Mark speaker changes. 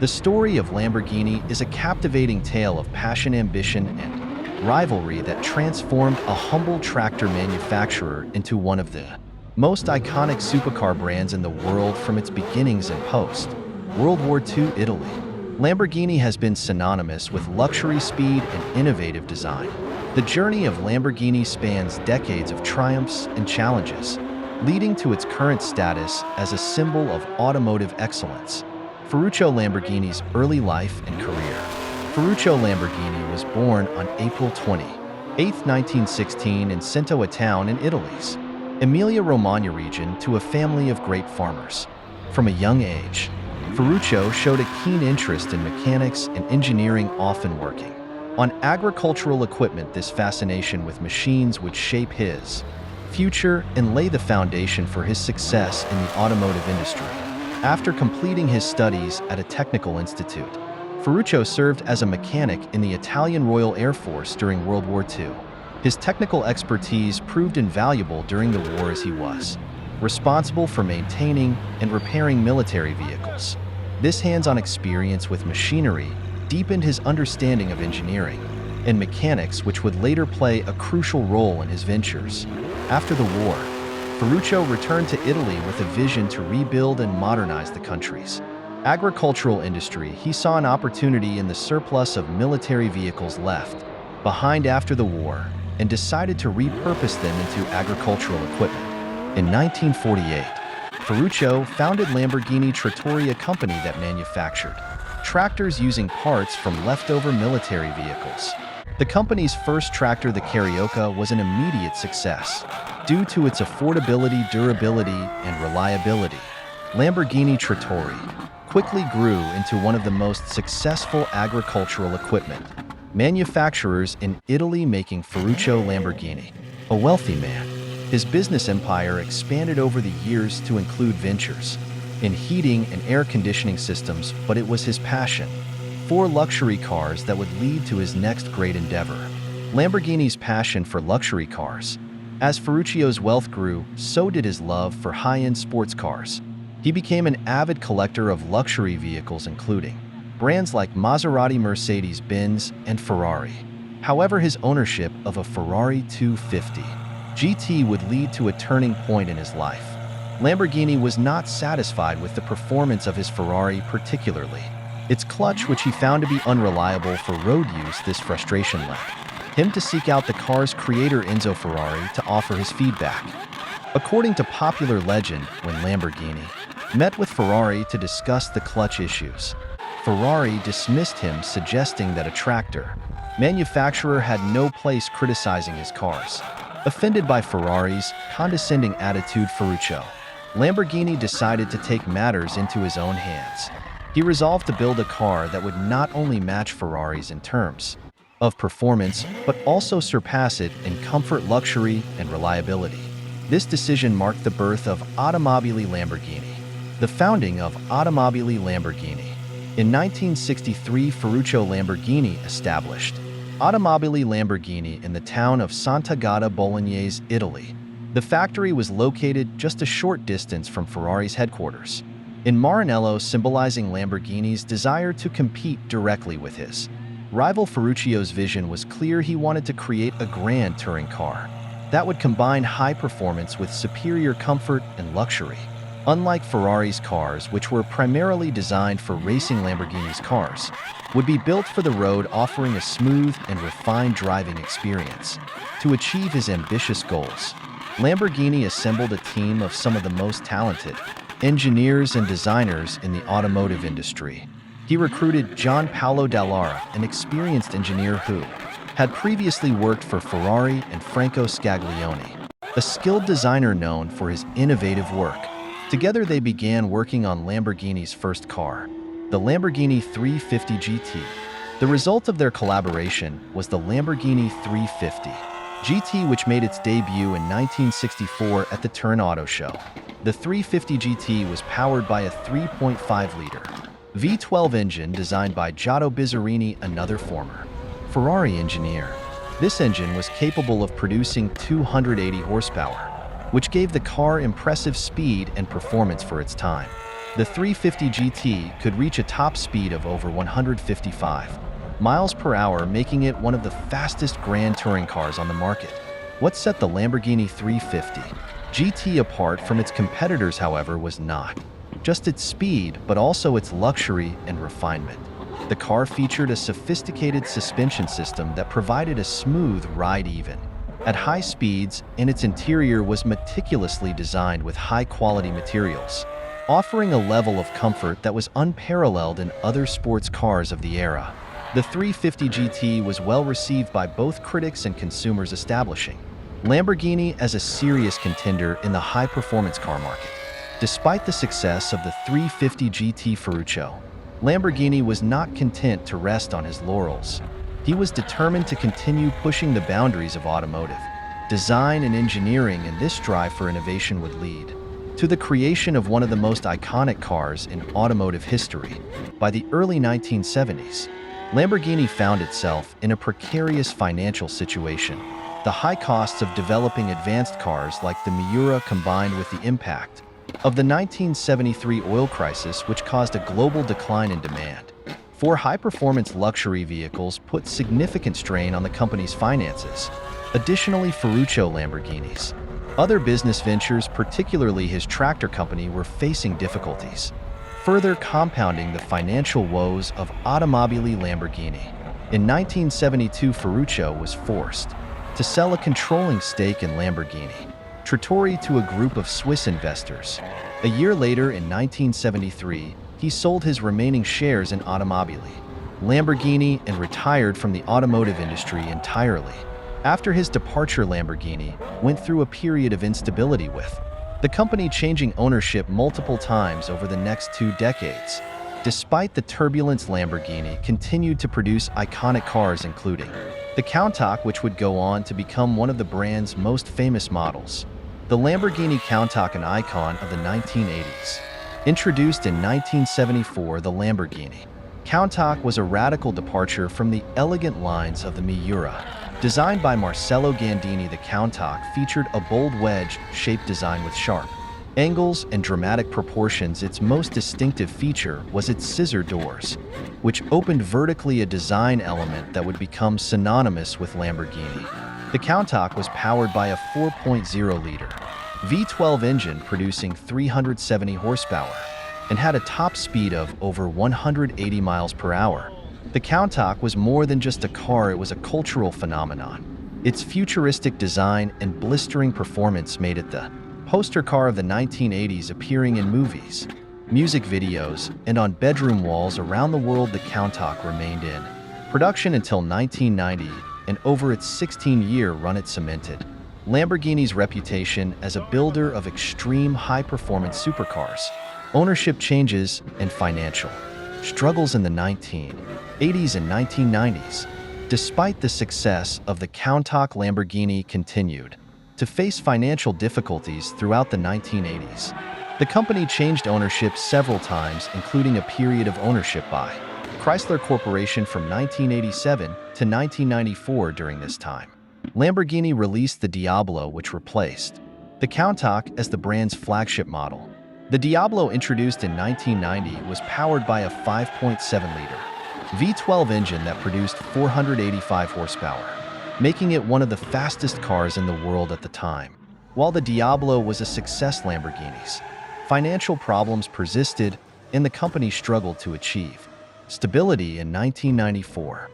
Speaker 1: The story of Lamborghini is a captivating tale of passion, ambition, and rivalry that transformed a humble tractor manufacturer into one of the most iconic supercar brands in the world from its beginnings in post-World War II Italy. Lamborghini has been synonymous with luxury, speed, and innovative design. The journey of Lamborghini spans decades of triumphs and challenges, leading to its current status as a symbol of automotive excellence. Ferruccio Lamborghini's early life and career. Ferruccio Lamborghini was born on April 28, 1916 in Cento, a town in Italy's Emilia-Romagna region, to a family of grape farmers. From a young age, Ferruccio showed a keen interest in mechanics and engineering, often working on agricultural equipment. This fascination with machines would shape his future and lay the foundation for his success in the automotive industry. After completing his studies at a technical institute, Ferruccio served as a mechanic in the Italian Royal Air Force during World War II. His technical expertise proved invaluable during the war, as he was responsible for maintaining and repairing military vehicles. This hands-on experience with machinery deepened his understanding of engineering and mechanics, which would later play a crucial role in his ventures. After the war, Ferruccio returned to Italy with a vision to rebuild and modernize the country's agricultural industry. He saw an opportunity in the surplus of military vehicles left behind after the war and decided to repurpose them into agricultural equipment. In 1948, Ferruccio founded Lamborghini Trattoria, a company that manufactured tractors using parts from leftover military vehicles. The company's first tractor, the Carioca, was an immediate success due to its affordability, durability, and reliability. Lamborghini Trattori quickly grew into one of the most successful agricultural equipment manufacturers in Italy, making Ferruccio Lamborghini a wealthy man. His business empire expanded over the years to include ventures in heating and air conditioning systems, but it was his passion for luxury cars that would lead to his next great endeavor. Lamborghini's passion for luxury cars. As Ferruccio's wealth grew, so did his love for high-end sports cars. He became an avid collector of luxury vehicles, including brands like Maserati, Mercedes-Benz, and Ferrari. However, his ownership of a Ferrari 250 GT would lead to a turning point in his life. Lamborghini was not satisfied with the performance of his Ferrari, particularly its clutch, which he found to be unreliable for road use. This frustration led him to seek out the car's creator, Enzo Ferrari, to offer his feedback. According to popular legend, when Lamborghini met with Ferrari to discuss the clutch issues, Ferrari dismissed him, suggesting that a tractor manufacturer had no place criticizing his cars. Offended by Ferrari's condescending attitude, Lamborghini decided to take matters into his own hands. He resolved to build a car that would not only match Ferrari's in terms of performance, but also surpass it in comfort, luxury, and reliability. This decision marked the birth of Automobili Lamborghini. The founding of Automobili Lamborghini. In 1963, Ferruccio Lamborghini established Automobili Lamborghini in the town of Sant'Agata Bolognese, Italy. The factory was located just a short distance from Ferrari's headquarters in Maranello, symbolizing Lamborghini's desire to compete directly with his rival. Ferruccio's vision was clear. He wanted to create a grand touring car that would combine high performance with superior comfort and luxury. Unlike Ferrari's cars, which were primarily designed for racing, Lamborghini's cars would be built for the road, offering a smooth and refined driving experience. To achieve his ambitious goals, Lamborghini assembled a team of some of the most talented engineers and designers in the automotive industry. He recruited Gian Paolo Dallara, an experienced engineer who had previously worked for Ferrari, and Franco Scaglione, a skilled designer known for his innovative work. Together they began working on Lamborghini's first car, the Lamborghini 350 GT. The result of their collaboration was the Lamborghini 350 GT, which made its debut in 1964 at the Turin Auto Show. The 350 GT was powered by a 3.5-liter V12 engine designed by Giotto Bizzarini, another former Ferrari engineer. This engine was capable of producing 280 horsepower, which gave the car impressive speed and performance for its time. The 350 GT could reach a top speed of over 155 miles per hour, making it one of the fastest grand touring cars on the market. What set the Lamborghini 350 GT apart from its competitors, however, was not just its speed, but also its luxury and refinement. The car featured a sophisticated suspension system that provided a smooth ride even at high speeds, and its interior was meticulously designed with high-quality materials, offering a level of comfort that was unparalleled in other sports cars of the era. The 350 GT was well received by both critics and consumers, establishing Lamborghini as a serious contender in the high-performance car market. Despite the success of the 350 GT Ferruccio, Lamborghini was not content to rest on his laurels. He was determined to continue pushing the boundaries of automotive design and engineering, and this drive for innovation would lead to the creation of one of the most iconic cars in automotive history. By the early 1970s, Lamborghini found itself in a precarious financial situation. The high costs of developing advanced cars like the Miura, combined with the impact of the 1973 oil crisis, which caused a global decline in demand for high-performance luxury vehicles, put significant strain on the company's finances. Additionally, Ferruccio Lamborghini's other business ventures, particularly his tractor company, were facing difficulties, further compounding the financial woes of Automobili Lamborghini. In 1972, Ferruccio was forced to sell a controlling stake in Lamborghini Trattori to a group of Swiss investors. A year later, in 1973, he sold his remaining shares in Automobili Lamborghini and retired from the automotive industry entirely. After his departure, Lamborghini went through a period of instability, with the company changing ownership multiple times over the next 2 decades. Despite the turbulence, Lamborghini continued to produce iconic cars, including the Countach, which would go on to become one of the brand's most famous models. The Lamborghini Countach, an icon of the 1980s. Introduced in 1974, the Lamborghini Countach was a radical departure from the elegant lines of the Miura. Designed by Marcello Gandini, the Countach featured a bold wedge-shaped design with sharp angles and dramatic proportions. Its most distinctive feature was its scissor doors, which opened vertically, a design element that would become synonymous with Lamborghini. The Countach was powered by a 4.0-liter V12 engine producing 370 horsepower and had a top speed of over 180 miles per hour. The Countach was more than just a car, it was a cultural phenomenon. Its futuristic design and blistering performance made it the poster car of the 1980s, appearing in movies, music videos, and on bedroom walls around the world. The Countach remained in production until 1990, and over its 16-year run it cemented Lamborghini's reputation as a builder of extreme high-performance supercars. Ownership changes and financial struggles in the 1980s and 1990s. Despite the success of the Countach, Lamborghini continued to face financial difficulties throughout the 1980s. The company changed ownership several times, including a period of ownership by Chrysler Corporation from 1987 to 1994. During this time, Lamborghini released the Diablo, which replaced the Countach as the brand's flagship model. The Diablo, introduced in 1990, was powered by a 5.7-liter V12 engine that produced 485 horsepower, making it one of the fastest cars in the world at the time. While the Diablo was a success, Lamborghini's financial problems persisted, and the company struggled to achieve stability. In 1994,